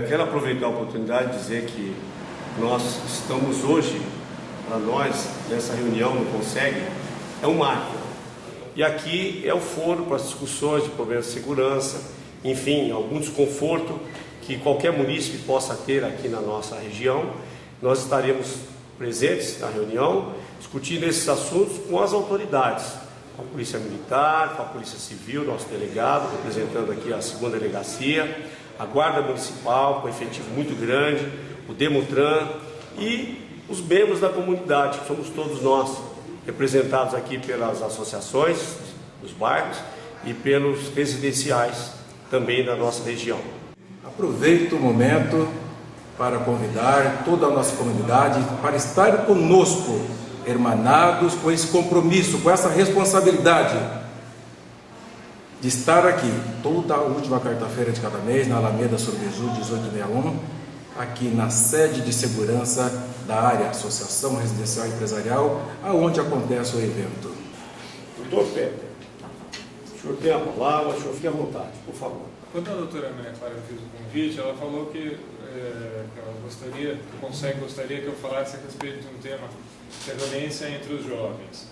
quero aproveitar a oportunidade de dizer que nós estamos hoje, para nós, nessa reunião no Conseg, é um marco. E aqui é o foro para as discussões de problemas de segurança, enfim, algum desconforto que qualquer munícipe possa ter aqui na nossa região. Nós estaremos presentes na reunião, discutindo esses assuntos com as autoridades, com a Polícia Militar, com a Polícia Civil, nosso delegado, representando aqui a 2ª Delegacia, a Guarda Municipal, com efetivo muito grande, o Demutran e os membros da comunidade, que somos todos nós, representados aqui pelas associações dos bairros e pelos residenciais também da nossa região. Aproveito o momento para convidar toda a nossa comunidade para estar conosco, hermanados com esse compromisso, com essa responsabilidade de estar aqui toda a última quarta-feira de cada mês na Alameda Surbeju 1861, aqui na sede de segurança da área Associação Residencial Empresarial, aonde acontece o evento. Doutor Pepe, o senhor tem a palavra, o senhor fique à vontade, por favor. Quando a doutora Maria Clara fez o convite, ela falou que ela gostaria, que o Conseg gostaria que eu falasse a respeito de um tema, que é a violência entre os jovens.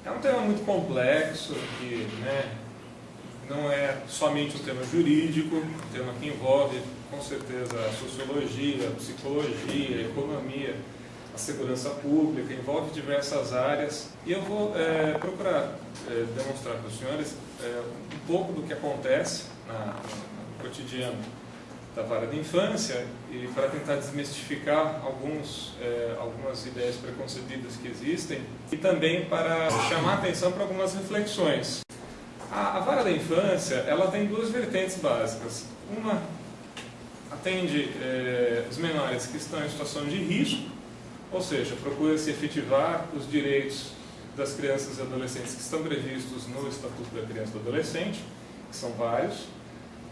É um tema muito complexo, que não é somente um tema jurídico, um tema que envolve, com certeza, a sociologia, a psicologia, a economia, a segurança pública, envolve diversas áreas. E eu vou procurar demonstrar para os senhores um pouco do que acontece no cotidiano da vara da infância e para tentar desmistificar algumas ideias preconcebidas que existem e também para chamar a atenção para algumas reflexões. A vara da infância, ela tem 2 vertentes básicas. Uma atende os menores que estão em situação de risco, ou seja, procura-se efetivar os direitos das crianças e adolescentes que estão previstos no Estatuto da Criança e do Adolescente, que são vários,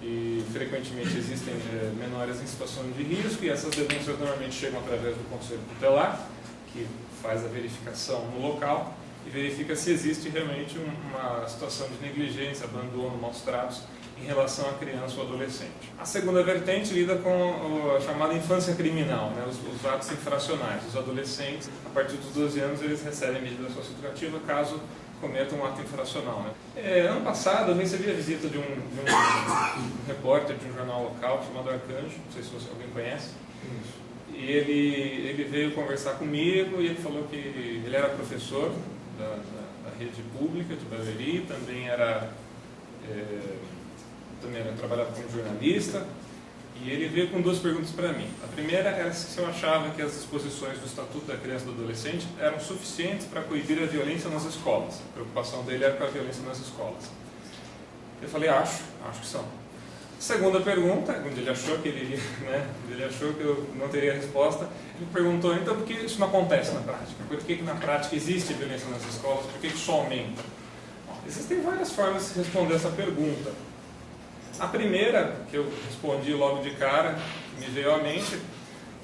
e frequentemente existem menores em situação de risco, e essas denúncias normalmente chegam através do Conselho Tutelar, que faz a verificação no local e verifica se existe realmente uma situação de negligência, abandono, maus tratos em relação à criança ou adolescente. A segunda vertente lida com a chamada infância criminal, os atos infracionais. Os adolescentes, a partir dos 12 anos, eles recebem medida socioeducativa caso cometam um ato infracional. Ano passado eu recebi a visita de um repórter de um jornal local chamado Arcanjo, não sei se alguém conhece. E ele veio conversar comigo e ele falou que ele era professor da rede pública de Barueri, também trabalhava como jornalista, e ele veio com 2 perguntas para mim. A primeira era se eu achava que as disposições do Estatuto da Criança e do Adolescente eram suficientes para coibir a violência nas escolas. A preocupação dele era com a violência nas escolas. Eu falei, acho que são. Segunda pergunta, onde ele achou que ele achou que eu não teria resposta, ele perguntou, então, por que isso não acontece na prática? Por que na prática existe violência nas escolas? Por que isso aumenta? Bom, existem várias formas de responder essa pergunta. A primeira, que eu respondi logo de cara, que me veio à mente,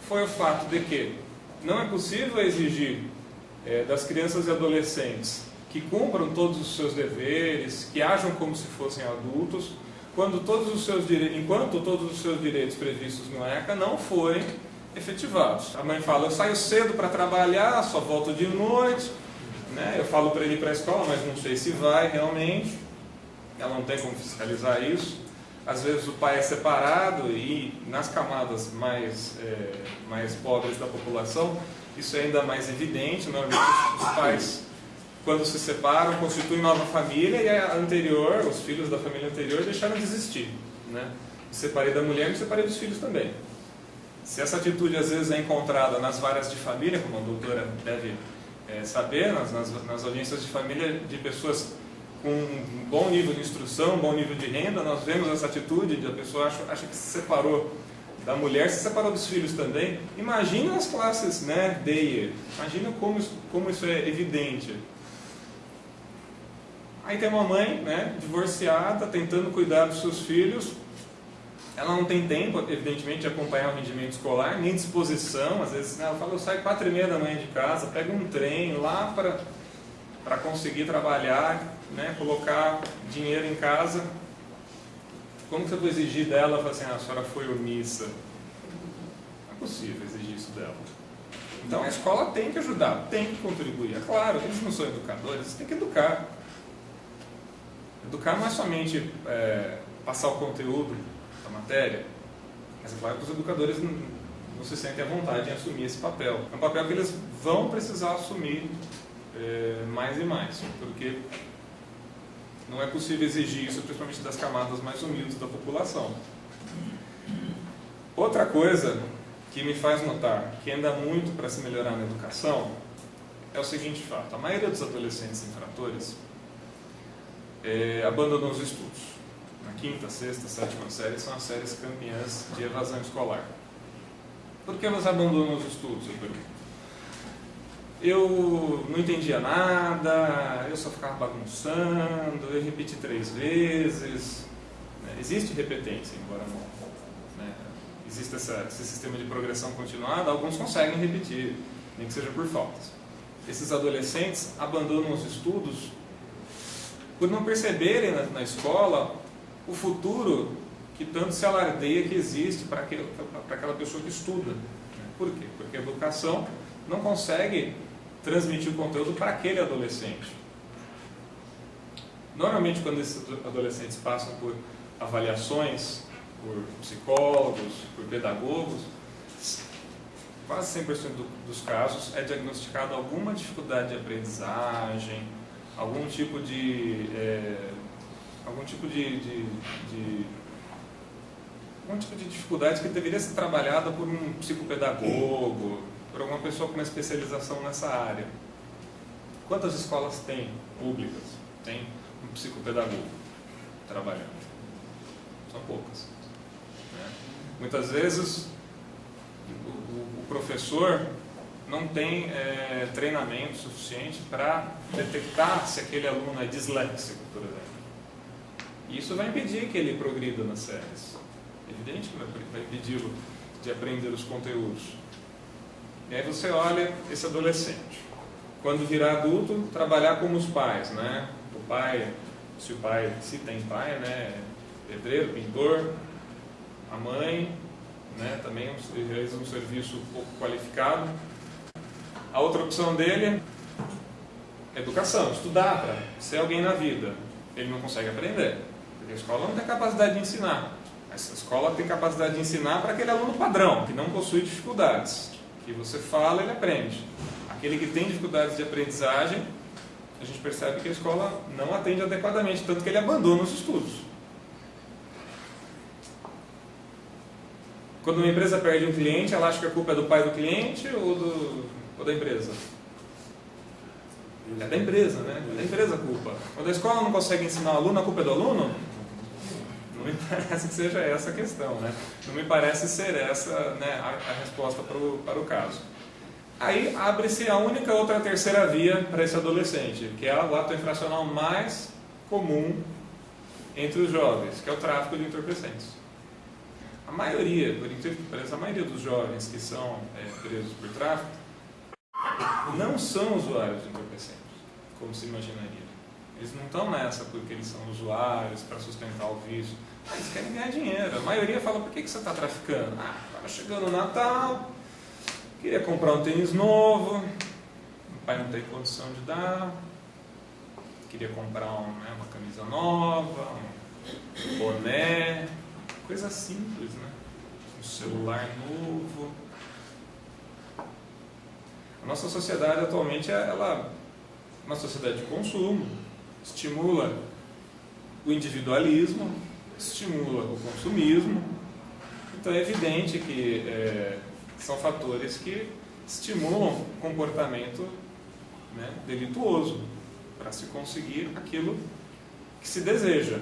foi o fato de que não é possível exigir das crianças e adolescentes que cumpram todos os seus deveres, que ajam como se fossem adultos, enquanto todos os seus direitos previstos no ECA não forem efetivados. A mãe fala, eu saio cedo para trabalhar, só volto de noite, eu falo para ele ir para a escola, mas não sei se vai realmente, ela não tem como fiscalizar isso. Às vezes o pai é separado e nas camadas mais pobres da população isso é ainda mais evidente. Normalmente os pais, quando se separam, constituem nova família e a anterior, os filhos da família anterior deixaram de existir. Me separei da mulher e me separei dos filhos também. Se essa atitude às vezes é encontrada nas varas de família, como a doutora deve saber, nas audiências de família de pessoas com um bom nível de instrução, um bom nível de renda, nós vemos essa atitude de a pessoa acha que se separou da mulher, se separou dos filhos também. Imagina as classes D e E, imagina como isso é evidente. Aí tem uma mãe divorciada, tentando cuidar dos seus filhos, ela não tem tempo, evidentemente, de acompanhar o rendimento escolar, nem disposição. Às vezes ela fala, eu saio 4h30 da manhã de casa, pego um trem lá para conseguir trabalhar, colocar dinheiro em casa. Como que eu vou exigir dela, falar assim, a senhora foi omissa? Não é possível exigir isso dela. Então a escola tem que ajudar, tem que contribuir. É claro, eles não são educadores, eles têm que educar. Educar não é somente passar o conteúdo da matéria, mas é claro que os educadores não se sentem à vontade em assumir esse papel. É um papel que eles vão precisar assumir mais e mais, porque não é possível exigir isso, principalmente das camadas mais humildes da população. Outra coisa que me faz notar que ainda há muito para se melhorar na educação é o seguinte fato: a maioria dos adolescentes infratores abandonam os estudos. Na quinta, sexta, sétima série são as séries campeãs de evasão escolar. Por que elas abandonam os estudos? Eu pergunto. Eu não entendia nada, eu só ficava bagunçando, eu repeti 3 vezes. Existe repetência, embora não. Existe esse sistema de progressão continuada, alguns conseguem repetir, nem que seja por faltas. Esses adolescentes abandonam os estudos por não perceberem na escola o futuro que tanto se alardeia que existe para aquela pessoa que estuda. Por quê? Porque a educação não consegue transmitir o conteúdo para aquele adolescente. Normalmente, quando esses adolescentes passam por avaliações, por psicólogos, por pedagogos, quase 100% dos casos é diagnosticado alguma dificuldade de aprendizagem, algum tipo de dificuldade que deveria ser trabalhada por um psicopedagogo, por alguma pessoa com uma especialização nessa área. Quantas escolas tem públicas? Tem um psicopedagogo trabalhando? São poucas. Muitas vezes o professor não tem treinamento suficiente para detectar se aquele aluno é disléxico, por exemplo. E isso vai impedir que ele progrida nas séries. É evidente que vai impedi-lo de aprender os conteúdos. E aí você olha esse adolescente. Quando virar adulto, trabalhar como os pais, né? O pai, se tem pai, né? Pedreiro, pintor. A mãe, né, também realiza um serviço pouco qualificado. A outra opção dele é educação, estudar para ser alguém na vida. Ele não consegue aprender, porque a escola não tem capacidade de ensinar. A escola tem capacidade de ensinar para aquele aluno padrão, que não possui dificuldades. Que você fala, ele aprende. Aquele que tem dificuldades de aprendizagem, a gente percebe que a escola não atende adequadamente, tanto que ele abandona os estudos. Quando uma empresa perde um cliente, ela acha que a culpa é do pai do cliente ou da empresa? É da empresa, né? É da empresa a culpa. Quando a escola não consegue ensinar o aluno, a culpa é do aluno? Não me parece que seja essa a questão, né? Não me parece ser essa, né, a resposta para o caso. Aí abre-se a única outra terceira via para esse adolescente, que é o ato infracional mais comum entre os jovens, que é o tráfico de entorpecentes. A maioria, por incrível que pareça, a maioria dos jovens que são presos por tráfico não são usuários de entorpecentes, como se imaginaria. Eles não estão nessa porque eles são usuários para sustentar o vício. Eles querem ganhar dinheiro. A maioria fala: por que você está traficando? Estava chegando o Natal, queria comprar um tênis novo, o pai não tem condição de dar, queria comprar uma camisa nova, um boné. Coisa simples, né? Um celular novo. A nossa sociedade atualmente ela é uma sociedade de consumo, estimula o individualismo, estimula o consumismo. Então é evidente que são fatores que estimulam o comportamento, né, delituoso para se conseguir aquilo que se deseja.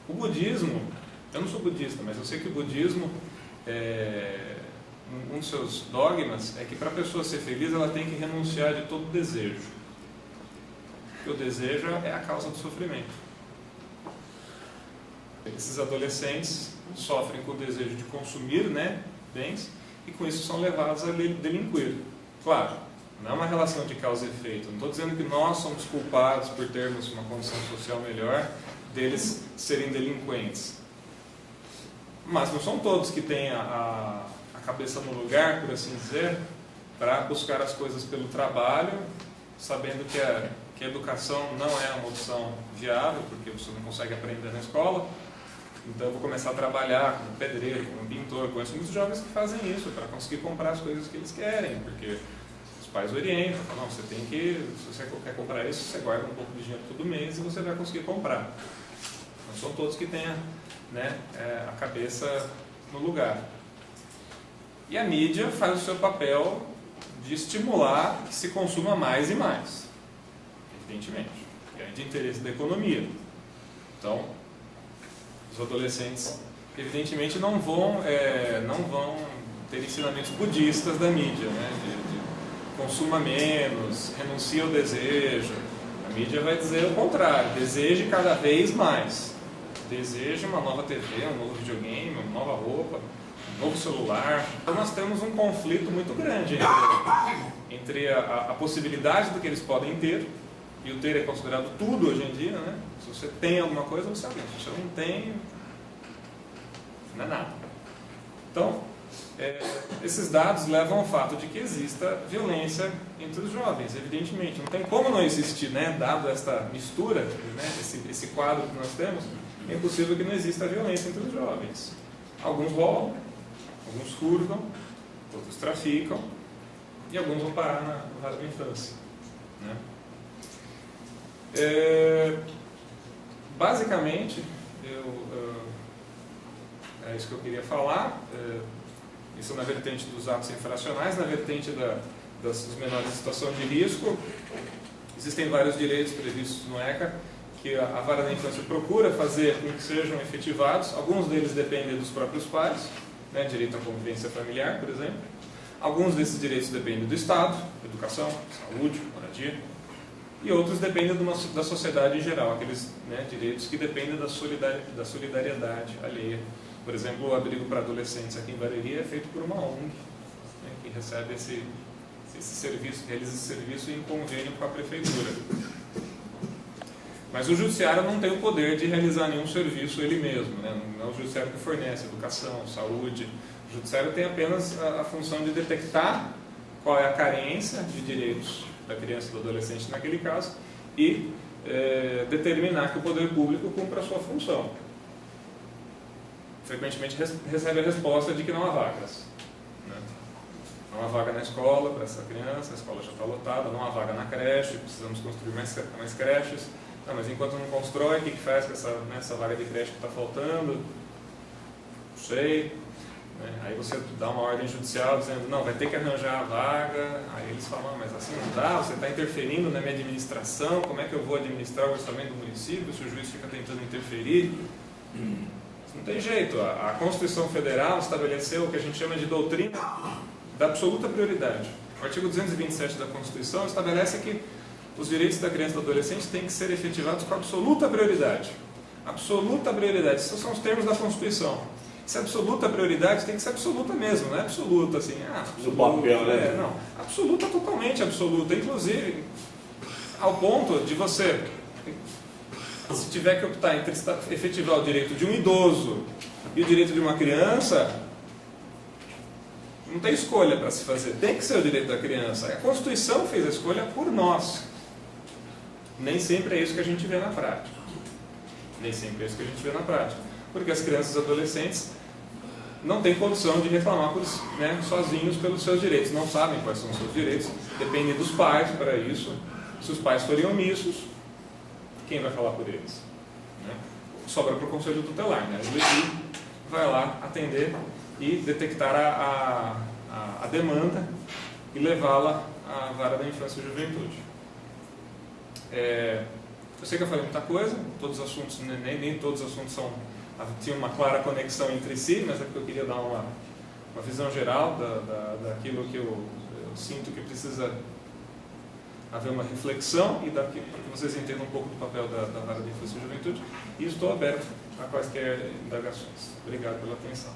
O budismo, eu não sou budista, mas eu sei que o budismo, um dos seus dogmas é que para a pessoa ser feliz ela tem que renunciar de todo desejo. Porque o desejo é a causa do sofrimento. Esses adolescentes sofrem com o desejo de consumir, né, bens, e com isso são levados a delinquir. Claro, não é uma relação de causa e efeito. Não estou dizendo que nós somos culpados por termos uma condição social melhor deles serem delinquentes. Mas não são todos que têm a cabeça no lugar, por assim dizer, para buscar as coisas pelo trabalho, sabendo que a educação não é uma opção viável, porque você não consegue aprender na escola. Então eu vou começar a trabalhar como pedreiro, como pintor. Conheço muitos jovens que fazem isso para conseguir comprar as coisas que eles querem, porque os pais orientam, falam, não, você tem que, se você quer comprar isso, você guarda um pouco de dinheiro todo mês e você vai conseguir comprar. Não são todos que têm a cabeça no lugar. E a mídia faz o seu papel de estimular que se consuma mais e mais, evidentemente, que é de interesse da economia. Então, os adolescentes, evidentemente, não vão ter ensinamentos budistas da mídia, né? De consuma menos, renuncie ao desejo. A mídia vai dizer o contrário, deseje cada vez mais. Deseje uma nova TV, um novo videogame, uma nova roupa, um novo celular. Então nós temos um conflito muito grande entre a possibilidade do que eles podem ter, e o ter é considerado tudo hoje em dia, né? Se você tem alguma coisa, você tem. Se você não tem, não é nada. Então, esses dados levam ao fato de que exista violência entre os jovens, evidentemente. Não tem como não existir, né? Dado esta mistura, né? esse quadro que nós temos, é impossível que não exista violência entre os jovens. Alguns roubam, alguns furtam, outros traficam, e alguns vão parar na vara da infância, né? Basicamente, é isso que eu queria falar. Isso na vertente dos atos infracionais, na vertente dos menores em situação de risco. Existem vários direitos previstos no ECA que a vara da infância procura fazer com que sejam efetivados. Alguns deles dependem dos próprios pais, né? Direito à convivência familiar, por exemplo. Alguns desses direitos dependem do Estado, educação, saúde, moradia. E outros dependem da sociedade em geral, aqueles, né, direitos que dependem da solidariedade alheia. Por exemplo, o abrigo para adolescentes aqui em Barueri é feito por uma ONG, né, que recebe esse serviço, realiza esse serviço em convênio com a prefeitura. Mas o judiciário não tem o poder de realizar nenhum serviço ele mesmo, né? Não é o judiciário que fornece educação, saúde. O judiciário tem apenas a função de detectar qual é a carência de direitos da criança e do adolescente naquele caso e determinar que o poder público cumpra a sua função. Frequentemente recebe a resposta de que não há vagas, né? Não há vaga na escola para essa criança, a escola já está lotada, não há vaga na creche, precisamos construir mais creches. Não, mas enquanto não constrói, o que faz com essa vaga de creche que está faltando? Não sei. Aí você dá uma ordem judicial dizendo, não, vai ter que arranjar a vaga. Aí eles falam, mas assim não dá, você está interferindo na minha administração, como é que eu vou administrar o orçamento do município se o juiz fica tentando interferir? Não tem jeito. A Constituição Federal estabeleceu o que a gente chama de doutrina da absoluta prioridade. O artigo 227 da Constituição estabelece que os direitos da criança e do adolescente têm que ser efetivados com absoluta prioridade. Absoluta prioridade. Esses são os termos da Constituição. Se é absoluta prioridade, tem que ser absoluta mesmo, não é absoluta assim. No papel, né? Não, absoluta, totalmente absoluta. Inclusive, ao ponto de você, se tiver que optar entre efetivar o direito de um idoso e o direito de uma criança, não tem escolha para se fazer. Tem que ser o direito da criança. A Constituição fez a escolha por nós. Nem sempre é isso que a gente vê na prática. Nem sempre é isso que a gente vê na prática. Porque as crianças e adolescentes não têm condição de reclamar sozinhos pelos seus direitos. Não sabem quais são os seus direitos. Dependem dos pais para isso. Se os pais forem omissos, quem vai falar por eles? Né? Sobra para o Conselho Tutelar. Né? O LEDI vai lá atender e detectar a demanda e levá-la à vara da infância e juventude. Eu sei que eu falei muita coisa, todos os assuntos, nem todos os assuntos tinham uma clara conexão entre si, mas é porque eu queria dar uma visão geral daquilo que eu sinto que precisa haver uma reflexão e para que vocês entendam um pouco do papel da vara da infância e juventude, e estou aberto a quaisquer indagações. Obrigado pela atenção.